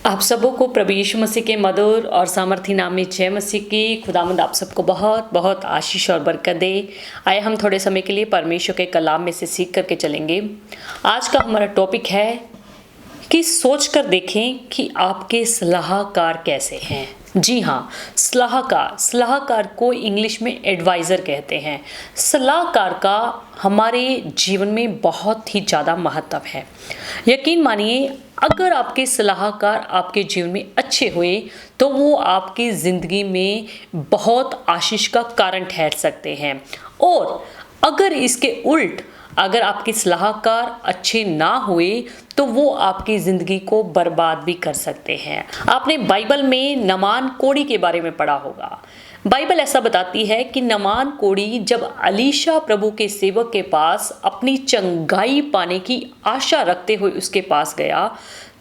आप सबों को प्रभु यीशु मसीह के मधुर और सामर्थी नाम में जय मसीह की। खुदावंद आप सबको बहुत बहुत आशीष और बरकत दे। आए हम थोड़े समय के लिए परमेश्वर के कलाम में से सीख करके चलेंगे। आज का हमारा टॉपिक है कि सोच कर देखें कि आपके सलाहकार कैसे हैं। जी हाँ, सलाहकार को इंग्लिश में एडवाइज़र कहते हैं। सलाहकार का हमारे जीवन में बहुत ही ज़्यादा महत्व है। यकीन मानिए, अगर आपके सलाहकार आपके जीवन में अच्छे हुए तो वो आपकी ज़िंदगी में बहुत आशीष का कारण ठहर सकते हैं। और अगर इसके उल्ट अगर आपके सलाहकार अच्छे ना हुए तो वो आपकी ज़िंदगी को बर्बाद भी कर सकते हैं। आपने बाइबल में नामान कोढ़ी के बारे में पढ़ा होगा। बाइबल ऐसा बताती है कि नामान कोढ़ी जब अलीशा प्रभु के सेवक के पास अपनी चंगाई पाने की आशा रखते हुए उसके पास गया,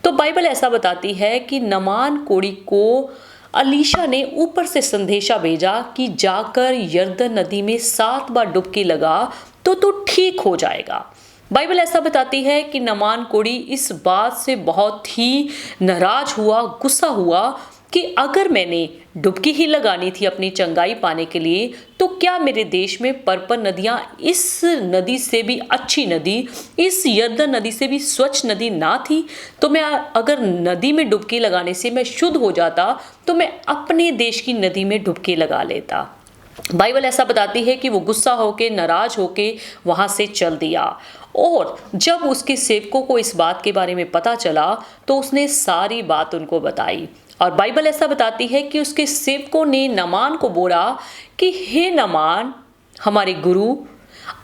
तो बाइबल ऐसा बताती है कि नामान कोढ़ी को अलीशा ने ऊपर से संदेशा भेजा कि जाकर यरदन नदी में 7 बार डुबकी लगा तो तू ठीक हो जाएगा। बाइबल ऐसा बताती है कि नामान कोढ़ी इस बात से बहुत ही नाराज हुआ, गुस्सा हुआ कि अगर मैंने डुबकी ही लगानी थी अपनी चंगाई पाने के लिए, तो क्या मेरे देश में पर्पल नदियाँ इस नदी से भी अच्छी नदी, इस यरदन नदी से भी स्वच्छ नदी ना थी? तो मैं अगर नदी में डुबकी लगाने से मैं शुद्ध हो जाता तो मैं अपने देश की नदी में डुबकी लगा लेता। बाइबल ऐसा बताती है कि वो गुस्सा होके, नाराज होके वहाँ से चल दिया। और जब उसके सेवकों को इस बात के बारे में पता चला तो उसने सारी बात उनको बताई। और बाइबल ऐसा बताती है कि उसके सेवकों ने नामान को बोला कि हे नामान, हमारे गुरु,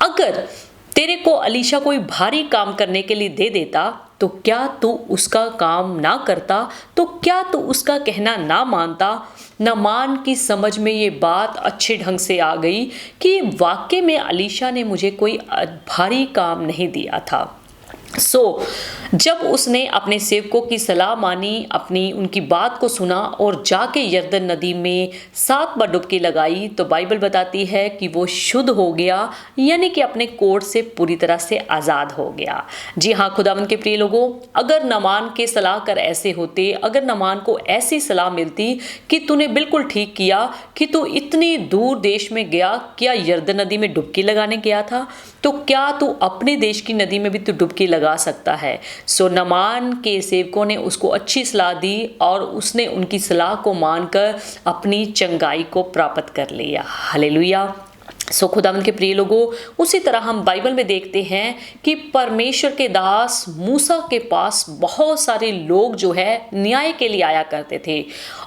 अगर तेरे को अलीशा कोई भारी काम करने के लिए दे देता तो क्या तू उसका काम ना करता? तो क्या तू उसका कहना ना मानता? नामान की समझ में ये बात अच्छे ढंग से आ गई कि वाकई में अलीशा ने मुझे कोई भारी काम नहीं दिया था। जब उसने अपने सेवकों की सलाह मानी, अपनी उनकी बात को सुना और जाके यरदन नदी में 7 बार डुबकी लगाई, तो बाइबल बताती है कि वो शुद्ध हो गया, यानी कि अपने कोढ़ से पूरी तरह से आज़ाद हो गया। जी हाँ, खुदावंद के प्रिय लोगों, अगर नामान के सलाहकार ऐसे होते, अगर नामान को ऐसी सलाह मिलती कि तूने बिल्कुल ठीक किया कि तू इतनी दूर देश में गया, क्या यरदन नदी में डुबकी लगाने गया था, तो क्या तू अपने देश की नदी में भी तू डुबकी लगा सकता है? नामान के सेवकों ने उसको अच्छी सलाह दी और उसने उनकी सलाह को मानकर अपनी चंगाई को प्राप्त कर लिया। हालेलुया। खुदावंद के प्रिय लोगों, उसी तरह हम बाइबल में देखते हैं कि परमेश्वर के दास मूसा के पास बहुत सारे लोग जो है न्याय के लिए आया करते थे।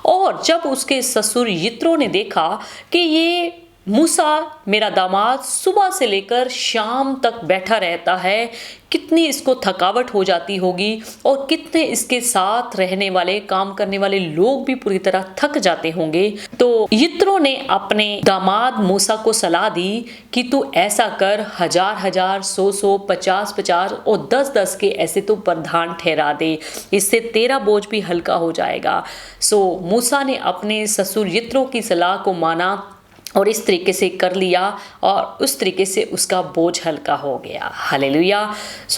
और जब उसके ससुर यित्रो ने देखा कि ये मूसा मेरा दामाद सुबह से लेकर शाम तक बैठा रहता है, कितनी इसको थकावट हो जाती होगी और कितने इसके साथ रहने वाले, काम करने वाले लोग भी पूरी तरह थक जाते होंगे, तो यित्रो ने अपने दामाद मूसा को सलाह दी कि तू ऐसा कर, 1000, 100, 50 और 10 के ऐसे तो प्रधान ठहरा दे, इससे तेरा बोझ भी हल्का हो जाएगा। मूसा ने अपने ससुर यित्रो की सलाह को माना और इस तरीके से कर लिया और उस तरीके से उसका बोझ हल्का हो गया। हालेलुया।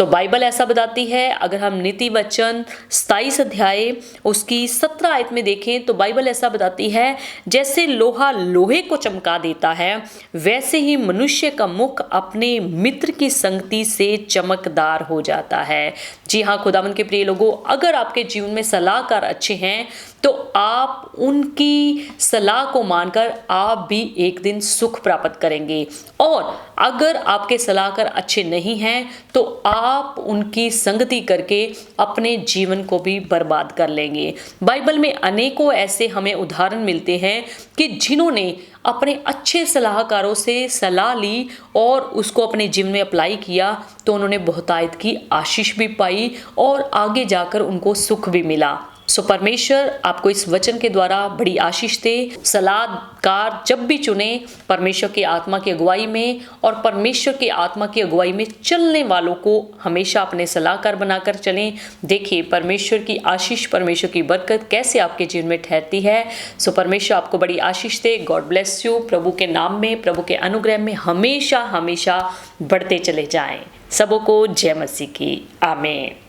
बाइबल ऐसा बताती है, अगर हम नीति वचन 27 अध्याय उसकी 17 आयत में देखें तो बाइबल ऐसा बताती है, जैसे लोहा लोहे को चमका देता है, वैसे ही मनुष्य का मुख अपने मित्र की संगति से चमकदार हो जाता है। जी हाँ, खुदावंद के प्रिय लोगों, अगर आपके जीवन में सलाहकार अच्छे हैं तो आप उनकी सलाह को मानकर आप भी एक दिन सुख प्राप्त करेंगे। और अगर आपके सलाहकार अच्छे नहीं हैं तो आप उनकी संगति करके अपने जीवन को भी बर्बाद कर लेंगे। बाइबल में अनेकों ऐसे हमें उदाहरण मिलते हैं कि जिन्होंने अपने अच्छे सलाहकारों से सलाह ली और उसको अपने जीवन में अप्लाई किया तो उन्होंने बहुतायत की आशीष भी पाई और आगे जाकर उनको सुख भी मिला। परमेश्वर आपको इस वचन के द्वारा बड़ी आशीष दे। सलाहकार जब भी चुने परमेश्वर की आत्मा की अगुवाई में, और परमेश्वर की आत्मा की अगुवाई में चलने वालों को हमेशा अपने सलाहकार बनाकर चलें। देखिए परमेश्वर की आशीष, परमेश्वर की बरकत कैसे आपके जीवन में ठहरती है। परमेश्वर आपको बड़ी आशीष दे। God bless you. प्रभु के नाम में, प्रभु के अनुग्रह में हमेशा हमेशा बढ़ते चले जाएं। सबों को जय मसीह की। आमीन।